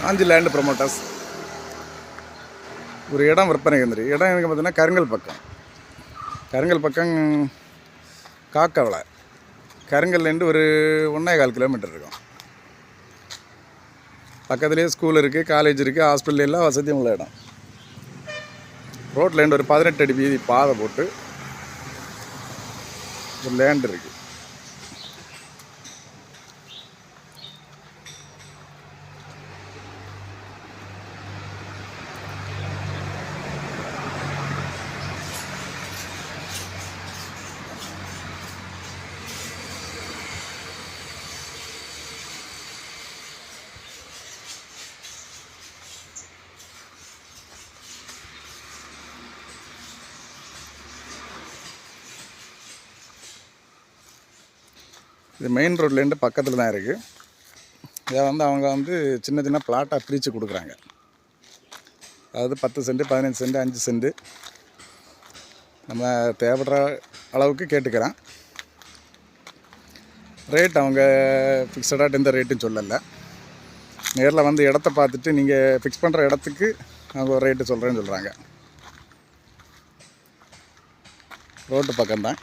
ஆஞ்சி land promoters. ஒரு இடம் விற்பனை வந்துருக்கு. இடம் எனக்கு பார்த்தீங்கன்னா கருங்கல் பக்கம் காக்கவளை. கருங்கல்லேருந்து ஒரு 1.25 கிலோமீட்டர் இருக்கும். பக்கத்துலேயே ஸ்கூல் இருக்குது, காலேஜ் இருக்குது, ஹாஸ்பிட்டல் எல்லாம் வசதியும் உள்ள இடம். ரோட்லேருந்து ஒரு 18 அடி வீதி பாதை போட்டு ஒரு லேண்ட் இருக்குது. இது மெயின் ரோட்லேருந்து பக்கத்தில் தான் இருக்குது. இதை அவங்க சின்ன சின்ன பிளாட்டாக பிரித்து கொடுக்குறாங்க. அதாவது 10 சென்ட், 15 சென்ட், 5 சென்ட் நம்ம தேவைப்படுற அளவுக்கு கேட்டுக்கிறேன். ரேட் அவங்க ஃபிக்ஸடாக எந்த ரேட்டும் சொல்லலை. நேரில் வந்து இடத்த பார்த்துட்டு நீங்கள் ஃபிக்ஸ் பண்ணுற இடத்துக்கு அவங்க ஒரு ரேட்டு சொல்கிறேன்னு சொல்கிறாங்க. ரோட்டு பக்கம்தான்,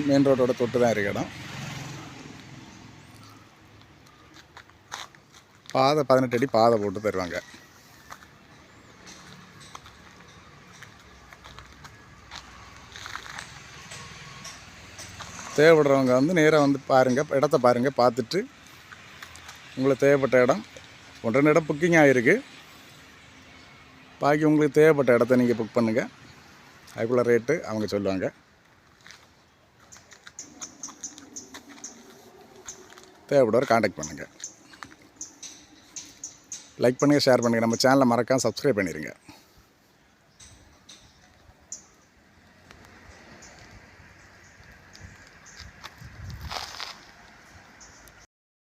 மெயின் ரோட்டோட தொட்டு தான் இருக்க இடம். பாதை 18 அடி பாதை போட்டு தருவாங்க. தேவைப்படுறவங்க நேராக வந்து பாருங்கள், இடத்த பாருங்கள். பார்த்துட்டு உங்களுக்கு தேவைப்பட்ட இடம் 1-2 இடம் புக்கிங் ஆகிருக்கு. பாக்கி உங்களுக்கு தேவைப்பட்ட இடத்த நீங்கள் புக் பண்ணுங்கள். அதுக்குள்ள ரேட்டு அவங்க சொல்லுவாங்க. தேவைப்படுவார் காண்டாக்ட் பண்ணுங்கள். லைக் பண்ணுங்கள், ஷேர் பண்ணுங்கள். நம்ம சேனலை மறக்காமல் சப்ஸ்கிரைப் பண்ணிடுங்க.